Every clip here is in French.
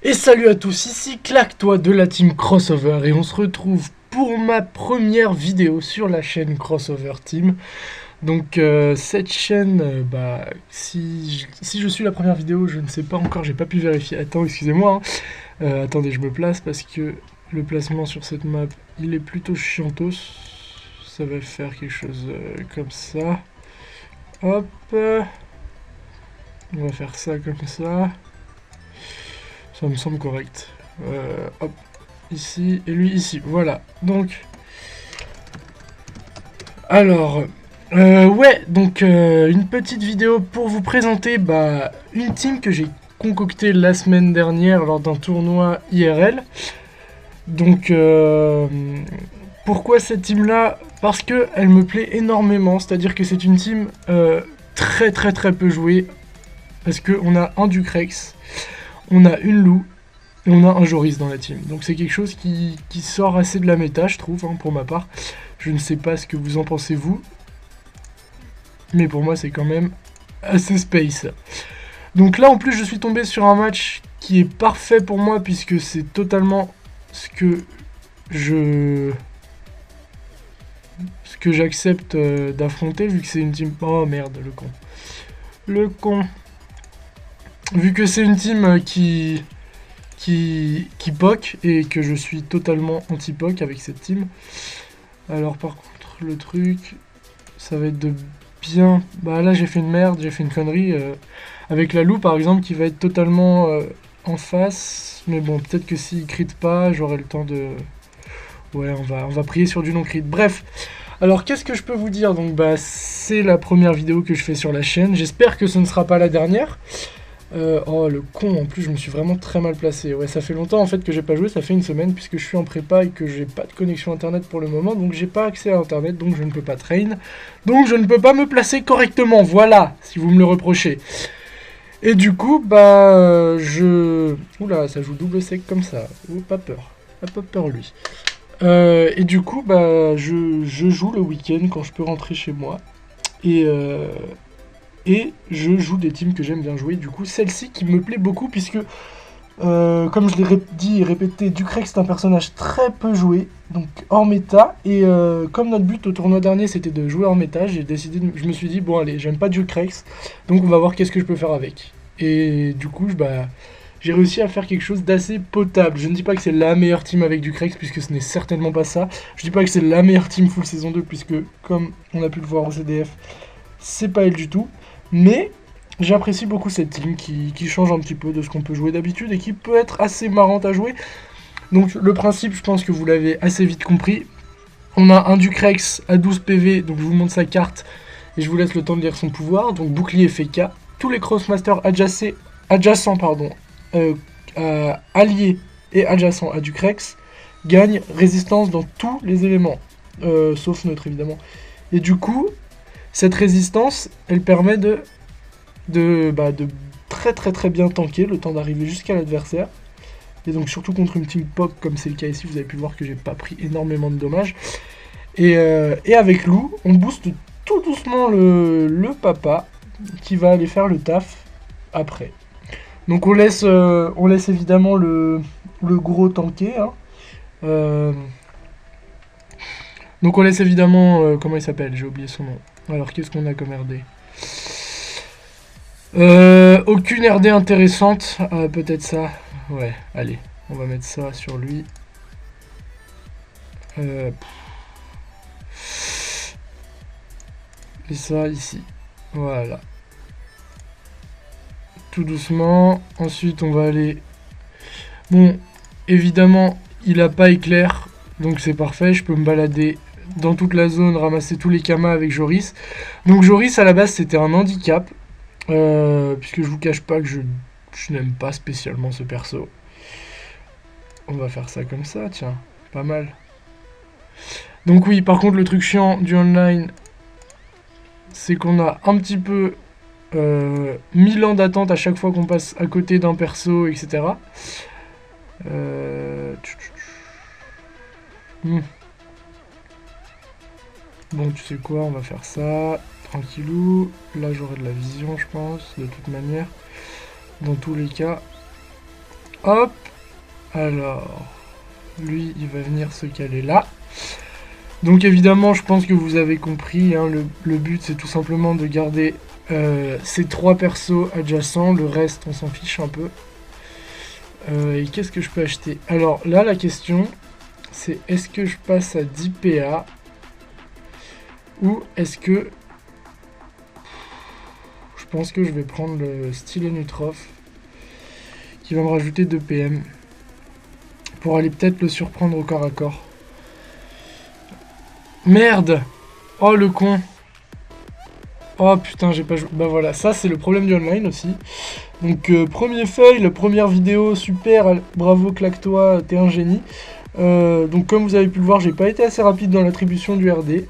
Et salut à tous, ici Claque-toi de la team Crossover et on se retrouve pour ma première vidéo sur la chaîne Crossover Team. Donc cette chaîne, si je suis la première vidéo, je ne sais pas encore, j'ai pas pu vérifier. Attends, excusez-moi, hein. Attendez, je me place parce que le placement sur cette map, il est plutôt chiantos. Ça va faire quelque chose comme ça. Hop, on va faire ça comme ça. Ça me semble correct. Hop, ici, et lui ici. Voilà, donc... Alors, une petite vidéo pour vous présenter une team que j'ai concoctée la semaine dernière lors d'un tournoi IRL. Donc, pourquoi cette team-là? Parce qu'elle me plaît énormément, c'est-à-dire que c'est une team très peu jouée. Parce qu'on a un Ducrex, on a une Lou, et on a un Joris dans la team. Donc c'est quelque chose qui sort assez de la méta, je trouve, hein, pour ma part. Je ne sais pas ce que vous en pensez, vous. Mais pour moi, c'est quand même assez space. Donc là, en plus, je suis tombé sur un match qui est parfait pour moi, puisque c'est totalement ce que j'accepte d'affronter, vu que c'est une team... Oh merde, le con. Le con. Vu que c'est une team qui poke et que je suis totalement anti-poke avec cette team. Alors par contre le truc ça va être de bien... Bah là j'ai fait une merde, j'ai fait une connerie avec la Lou par exemple qui va être totalement en face. Mais bon peut-être que s'il crit pas j'aurai le temps de... Ouais on va prier sur du non-crit. Bref. Alors qu'est-ce que je peux vous dire? Donc c'est la première vidéo que je fais sur la chaîne. J'espère que ce ne sera pas la dernière. Oh le con, en plus je me suis vraiment très mal placé. Ouais, ça fait longtemps en fait que j'ai pas joué, ça fait une semaine puisque je suis en prépa et que j'ai pas de connexion internet pour le moment, donc j'ai pas accès à internet, donc je ne peux pas train, donc je ne peux pas me placer correctement, voilà, si vous me le reprochez. Et du coup, Oula, ça joue double sec comme ça, oh, pas peur, pas peur lui. Et du coup, je joue le week-end quand je peux rentrer chez moi, et je joue des teams que j'aime bien jouer. Du coup, celle-ci qui me plaît beaucoup, puisque, comme je l'ai dit et répété, Ducrex est un personnage très peu joué, donc hors méta. Et comme notre but au tournoi dernier, c'était de jouer hors méta, je me suis dit, bon allez, j'aime pas Ducrex, donc on va voir qu'est-ce que je peux faire avec. Et du coup, j'ai réussi à faire quelque chose d'assez potable. Je ne dis pas que c'est la meilleure team avec Ducrex, puisque ce n'est certainement pas ça. Je dis pas que c'est la meilleure team full saison 2, puisque, comme on a pu le voir au CDF, c'est pas elle du tout. Mais j'apprécie beaucoup cette team qui change un petit peu de ce qu'on peut jouer d'habitude et qui peut être assez marrante à jouer. Donc le principe, je pense que vous l'avez assez vite compris. On a un Ducrex à 12 PV, donc je vous montre sa carte et je vous laisse le temps de lire son pouvoir. Donc bouclier FK, tous les Crossmasters adjacents, alliés et adjacents à Ducrex gagnent résistance dans tous les éléments, sauf neutre évidemment. Et du coup, cette résistance, elle permet de très bien tanker le temps d'arriver jusqu'à l'adversaire. Et donc surtout contre une team POC comme c'est le cas ici, vous avez pu voir que j'ai pas pris énormément de dommages. Et avec Lou, on booste tout doucement le papa qui va aller faire le taf après. Donc on laisse évidemment le gros tanker. Hein. Donc on laisse évidemment... comment il s'appelle? J'ai oublié son nom. Alors qu'est-ce qu'on a comme RD? Aucune RD intéressante. Peut-être ça. Ouais, allez. On va mettre ça sur lui. Et ça ici. Voilà. Tout doucement. Ensuite, on va aller... Bon, évidemment, il a pas éclair. Donc c'est parfait. Je peux me balader dans toute la zone, ramasser tous les kamas avec Joris. Donc Joris, à la base, c'était un handicap. Puisque je vous cache pas que je n'aime pas spécialement ce perso. On va faire ça comme ça, tiens. Pas mal. Donc oui, par contre, le truc chiant du online, c'est qu'on a un petit peu 1000 ans d'attente à chaque fois qu'on passe à côté d'un perso, etc. Bon, tu sais quoi, on va faire ça, tranquillou. Là, j'aurai de la vision, je pense, de toute manière. Dans tous les cas, Hop. Alors, lui, il va venir se caler là. Donc évidemment, je pense que vous avez compris, hein, le but, c'est tout simplement de garder ces 3 persos adjacents. Le reste, on s'en fiche un peu. Et qu'est-ce que je peux acheter? Alors là, la question, c'est est-ce que je passe à 10 PA ou est-ce que... Je pense que je vais prendre le stylet Nutrof qui va me rajouter 2 PM pour aller peut-être le surprendre au corps à corps. Merde! Oh le con! Oh putain, j'ai pas joué. Bah voilà, ça c'est le problème du online aussi. Donc premier fail, première vidéo, super, bravo claque-toi, t'es un génie. Donc comme vous avez pu le voir, j'ai pas été assez rapide dans l'attribution du RD.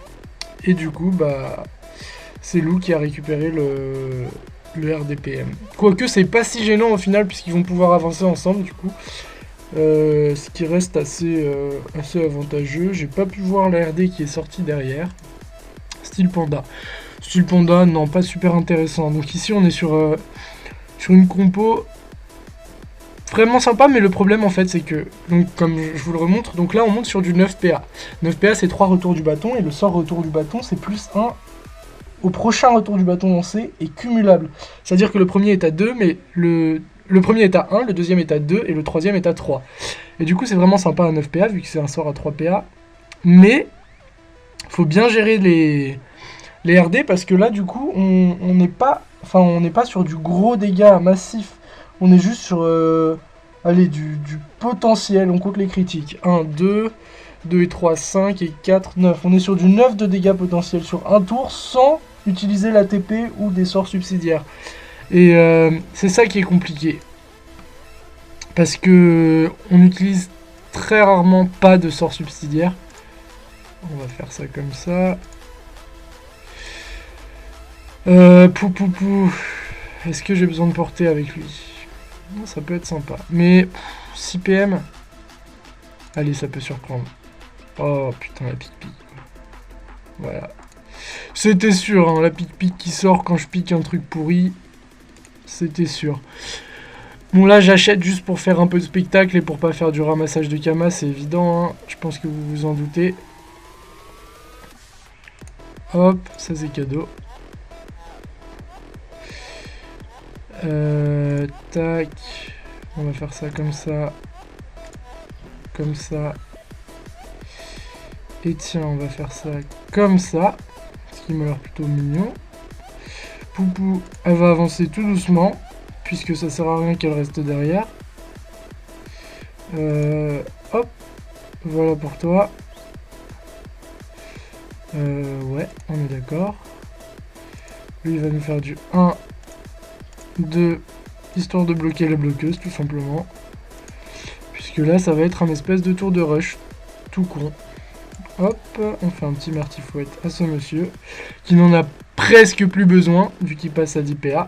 Et du coup, bah c'est Lou qui a récupéré le RDPM. Quoique c'est pas si gênant au final, puisqu'ils vont pouvoir avancer ensemble du coup. Ce qui reste assez avantageux. J'ai pas pu voir la RD qui est sortie derrière. Style Panda. Style Panda, non, pas super intéressant. Donc ici on est sur une compo vraiment sympa, mais le problème en fait c'est que, donc comme je vous le remontre, donc là on monte sur du 9 PA. 9 PA c'est 3 retours du bâton, et le sort retour du bâton c'est plus 1 au prochain retour du bâton lancé et cumulable. C'est-à-dire que le premier est à 2, mais le premier est à 1, le deuxième est à 2, et le troisième est à 3. Et du coup c'est vraiment sympa à 9 PA, vu que c'est un sort à 3 PA. Mais faut bien gérer les RD, parce que là du coup on n'est pas sur du gros dégâts massif. On est juste sur allez, du potentiel, on compte les critiques. 1, 2, 2 et 3, 5 et 4, 9. On est sur du 9 de dégâts potentiels sur un tour sans utiliser la TP ou des sorts subsidiaires. Et c'est ça qui est compliqué. Parce que on n'utilise très rarement pas de sorts subsidiaires. On va faire ça comme ça. Est-ce que j'ai besoin de porter avec lui? Ça peut être sympa. Mais 6 PM. Allez, ça peut surprendre. Oh putain, la pique-pique. Voilà. C'était sûr, hein, la pique-pique qui sort quand je pique un truc pourri. C'était sûr. Bon, là, j'achète juste pour faire un peu de spectacle et pour pas faire du ramassage de Kama, c'est évident. Hein. Je pense que vous vous en doutez. Hop, ça c'est cadeau. Tac. On va faire ça comme ça. Comme ça. Et tiens, on va faire ça comme ça. Ce qui m'a l'air plutôt mignon. Poupou, elle va avancer tout doucement. Puisque ça sert à rien qu'elle reste derrière. Hop. Voilà pour toi. Ouais, on est d'accord. Lui, il va nous faire du 1, 2, histoire de bloquer la bloqueuse, tout simplement. Puisque là, ça va être un espèce de tour de rush, tout con. Hop, on fait un petit martifouette à ce monsieur, qui n'en a presque plus besoin, vu qu'il passe à 10 PA.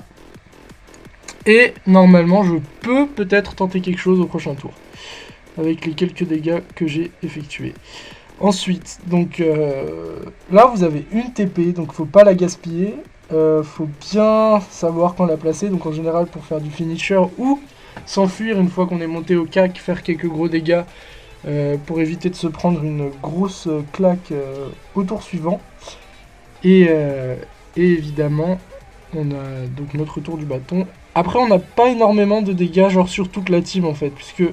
Et normalement, je peux peut-être tenter quelque chose au prochain tour, avec les quelques dégâts que j'ai effectués. Ensuite, donc là vous avez une TP, donc faut pas la gaspiller, faut bien savoir quand la placer, donc en général pour faire du finisher ou s'enfuir une fois qu'on est monté au CAC, faire quelques gros dégâts pour éviter de se prendre une grosse claque au tour suivant. Et évidemment, on a donc notre tour du bâton. Après on n'a pas énormément de dégâts, genre sur toute la team en fait, puisque...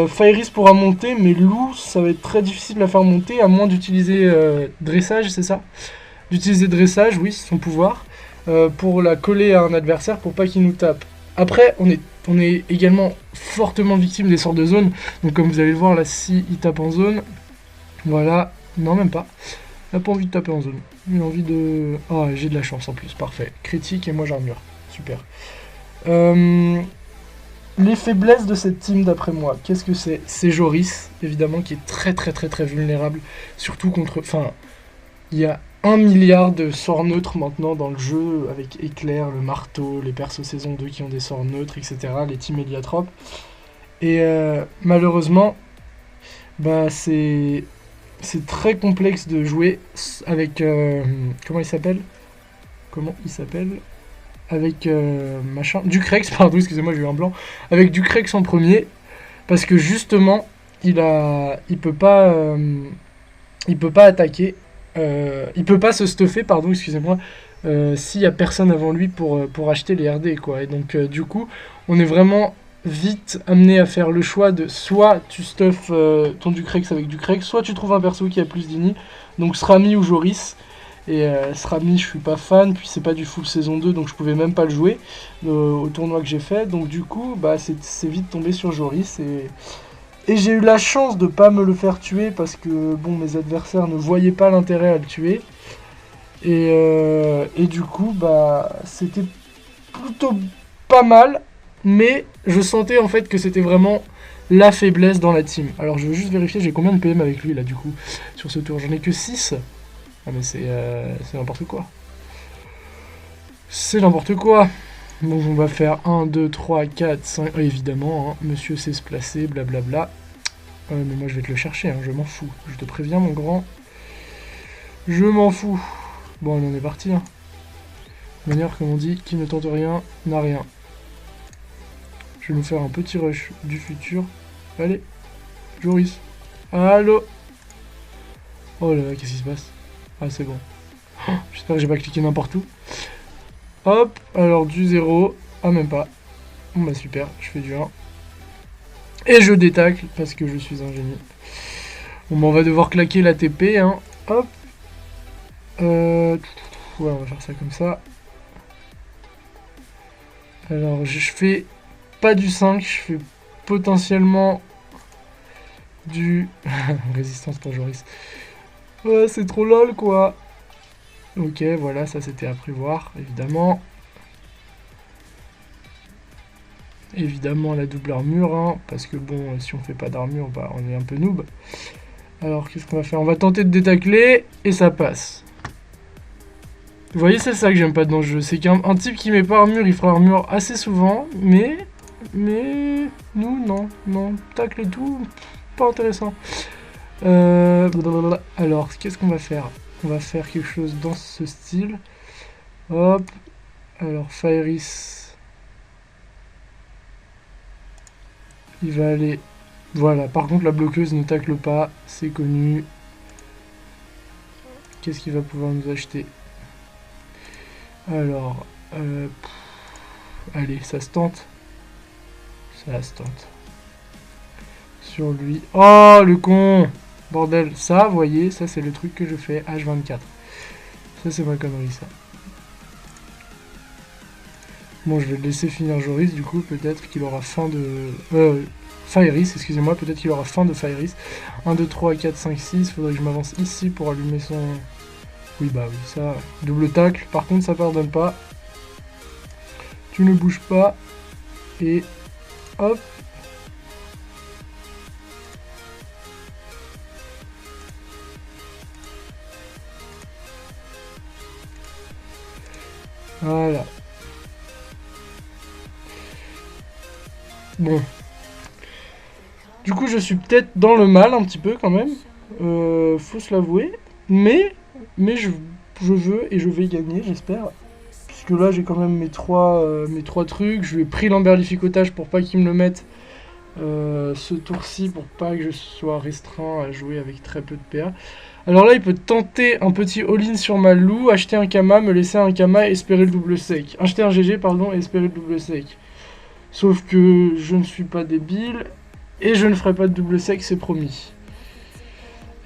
Fairis pourra monter, mais Lou, ça va être très difficile à faire monter, à moins d'utiliser dressage, c'est ça? D'utiliser dressage, oui, c'est son pouvoir, pour la coller à un adversaire pour pas qu'il nous tape. Après, on est également fortement victime des sorts de zone, donc comme vous allez le voir, là, si il tape en zone, voilà, non, même pas, il n'a pas envie de taper en zone, il a envie de... Ah, j'ai de la chance en plus, parfait, critique et moi j'armure, super. Les faiblesses de cette team, d'après moi, qu'est-ce que c'est? C'est Joris, évidemment, qui est très vulnérable, surtout contre... Enfin, il y a 1 milliard de sorts neutres maintenant dans le jeu, avec Éclair, le marteau, les persos saison 2 qui ont des sorts neutres, etc., les teams Héliatropes. Et malheureusement, bah c'est très complexe de jouer avec... comment il s'appelle? avec machin, Ducrex, pardon, excusez-moi, j'ai eu un blanc, avec Ducrex en premier, parce que justement, il peut pas attaquer, il peut pas se stuffer, pardon, excusez-moi, s'il y a personne avant lui pour acheter les RD, quoi. Et donc, du coup, on est vraiment vite amené à faire le choix de soit tu stuffes ton Ducrex avec Ducrex, soit tu trouves un perso qui a plus d'ini, donc Srami ou Joris. Et Srami, je suis pas fan, puis c'est pas du full saison 2, donc je pouvais même pas le jouer au tournoi que j'ai fait. Donc du coup, bah, c'est vite tombé sur Joris. Et j'ai eu la chance de pas me le faire tuer parce que bon, mes adversaires ne voyaient pas l'intérêt à le tuer. Et du coup, bah, c'était plutôt pas mal, mais je sentais en fait que c'était vraiment la faiblesse dans la team. Alors je veux juste vérifier, j'ai combien de PM avec lui là du coup sur ce tour. J'en ai que 6. Ah mais c'est n'importe quoi. C'est n'importe quoi. Bon, on va faire 1, 2, 3, 4, 5... évidemment, hein, monsieur sait se placer, blablabla. Mais moi je vais te le chercher, hein, je m'en fous. Je te préviens mon grand. Je m'en fous. Bon, allez, on est parti. Hein. De manière, comme on dit, qui ne tente rien, n'a rien. Je vais nous faire un petit rush du futur. Allez, Joris. Allô. Oh là là, qu'est-ce qui se passe? Ah, c'est bon. Oh, j'espère que j'ai pas cliqué n'importe où. Hop, alors du 0. Ah, même pas. Bon bah super, je fais du 1. Et je détacle parce que je suis un génie. Bon bah on va devoir claquer la TP, hein. Hop. Ouais, on va faire ça comme ça. Alors je fais pas du 5, je fais potentiellement du... Résistance pour Joris. Ouais, c'est trop lol quoi. Ok, voilà, ça c'était à prévoir, évidemment. Évidemment la double armure, hein, parce que bon, si on fait pas d'armure, bah, on est un peu noob. Alors qu'est-ce qu'on va faire? On va tenter de détacler, et ça passe. Vous voyez, c'est ça que j'aime pas dans le jeu, c'est qu'un type qui met pas armure, il fera armure assez souvent, mais nous, non, tacle et tout, pas intéressant. Alors, qu'est-ce qu'on va faire? On va faire quelque chose dans ce style. Hop, alors Fairis, il va aller... Voilà, par contre la bloqueuse ne tacle pas, c'est connu. Qu'est-ce qu'il va pouvoir nous acheter? Alors, allez, ça se tente. Ça se tente. Sur lui. Oh, le con! Bordel, ça, vous voyez, ça c'est le truc que je fais H24. Ça c'est ma connerie, ça. Bon, je vais le laisser finir Joris, du coup, peut-être qu'il aura faim de... Fairis, excusez-moi, peut-être qu'il aura faim de Fairis. 1, 2, 3, 4, 5, 6. Faudrait que je m'avance ici pour allumer son... Oui, bah oui, ça... Double tacle. Par contre, ça pardonne pas. Tu ne bouges pas. Et... Hop. Voilà. Bon. Du coup, je suis peut-être dans le mal un petit peu quand même. Faut se l'avouer. Mais je veux et je vais gagner, j'espère. Puisque là, j'ai quand même mes trois trucs. Je lui ai pris l'emberlificotage pour pas qu'il me le mette ce tour-ci, pour pas que je sois restreint à jouer avec très peu de PA. Alors là, il peut tenter un petit all-in sur ma Lou, acheter un Kama, me laisser un Kama et espérer le double sec. Acheter un GG, pardon, et espérer le double sec. Sauf que je ne suis pas débile, et je ne ferai pas de double sec, c'est promis.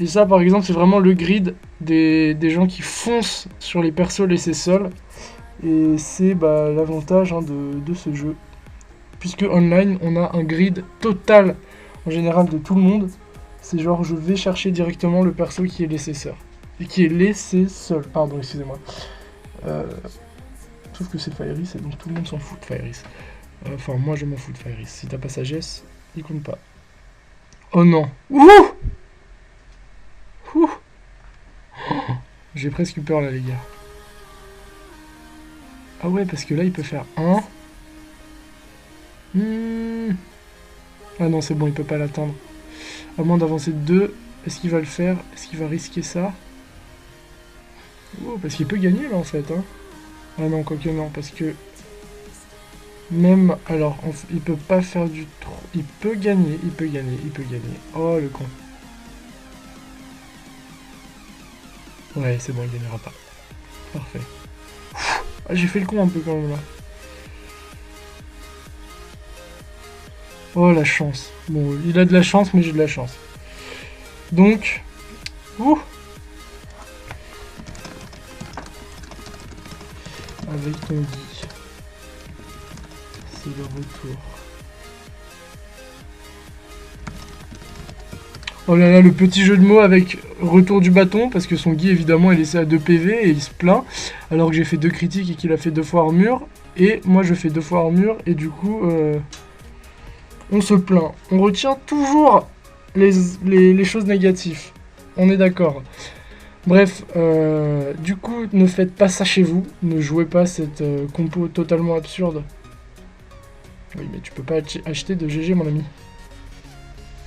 Et ça, par exemple, c'est vraiment le grid des gens qui foncent sur les persos laissés seuls. Et c'est bah, l'avantage hein, de ce jeu. Puisque online, on a un grid total, en général, de tout le monde. C'est genre, je vais chercher directement le perso qui est laissé seul. Et qui est laissé seul, pardon, excusez-moi. Sauf que c'est Fairis, et donc tout le monde s'en fout de Fairis. Enfin, moi, je m'en fous de Fairis. Si t'as pas sagesse, il compte pas. Oh non. Ouh! Ouh! J'ai presque eu peur, là, les gars. Ah ouais, parce que là, il peut faire 1. Ah non, c'est bon, il peut pas l'atteindre. À moins d'avancer de 2. Est-ce qu'il va le faire? Est-ce qu'il va risquer ça? Oh, parce qu'il peut gagner, là, en fait. Hein. Ah non, quoique non, parce que Même, alors, il peut pas faire du trop. Il peut gagner, il peut gagner, il peut gagner. Oh, le con. Ouais, c'est bon, il gagnera pas. Parfait. Ah, j'ai fait le con un peu quand même là. Oh, la chance. Bon, il a de la chance, mais j'ai de la chance. Donc... Ouh. Avec ton Guy. C'est le retour. Oh là là, le petit jeu de mots avec retour du bâton, parce que son Guy, évidemment, est laissé à 2 PV et il se plaint, alors que j'ai fait 2 critiques et qu'il a fait 2 fois armure, et moi je fais 2 fois armure, et du coup, on se plaint. On retient toujours les choses négatives. On est d'accord. Bref, du coup, ne faites pas ça chez vous. Ne jouez pas cette compo totalement absurde. Oui, mais tu peux pas acheter de GG, mon ami.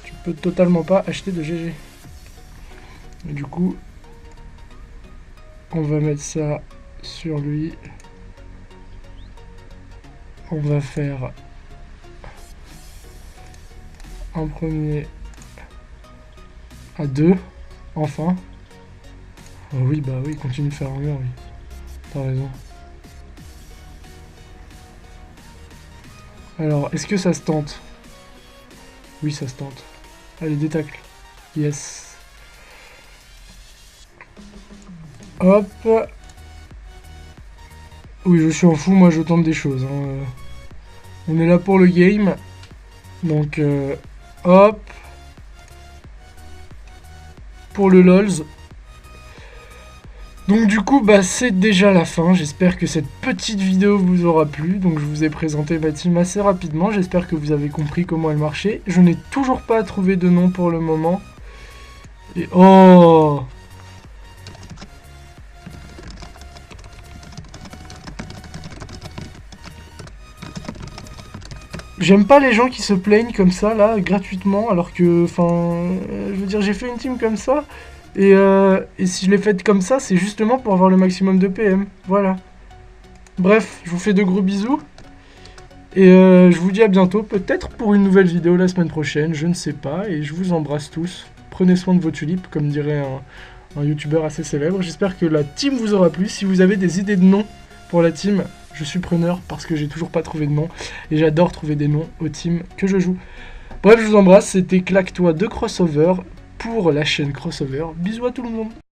Tu peux totalement pas acheter de GG. Et du coup, on va mettre ça sur lui. On va faire un premier à 2. Enfin. Oh oui, bah oui, continue de faire armure, oui. T'as raison. Alors, est-ce que ça se tente? Oui, ça se tente. Allez, détacle. Yes. Hop. Oui, je suis en fou, moi je tente des choses. Hein. On est là pour le game. Donc, hop. Pour le LOLs. Donc du coup, bah, c'est déjà la fin. J'espère que cette petite vidéo vous aura plu. Donc je vous ai présenté ma team assez rapidement. J'espère que vous avez compris comment elle marchait. Je n'ai toujours pas trouvé de nom pour le moment. Et oh! J'aime pas les gens qui se plaignent comme ça, là, gratuitement, alors que, enfin, je veux dire, j'ai fait une team comme ça, et si je l'ai faite comme ça, c'est justement pour avoir le maximum de PM, voilà. Bref, je vous fais de gros bisous, et je vous dis à bientôt, peut-être pour une nouvelle vidéo la semaine prochaine, je ne sais pas, et je vous embrasse tous. Prenez soin de vos tulipes, comme dirait un youtubeur assez célèbre. J'espère que la team vous aura plu. Si vous avez des idées de noms pour la team, je suis preneur parce que j'ai toujours pas trouvé de nom et j'adore trouver des noms aux teams que je joue. Bref, je vous embrasse, c'était Claque-toi de Crossover pour la chaîne Crossover. Bisous à tout le monde.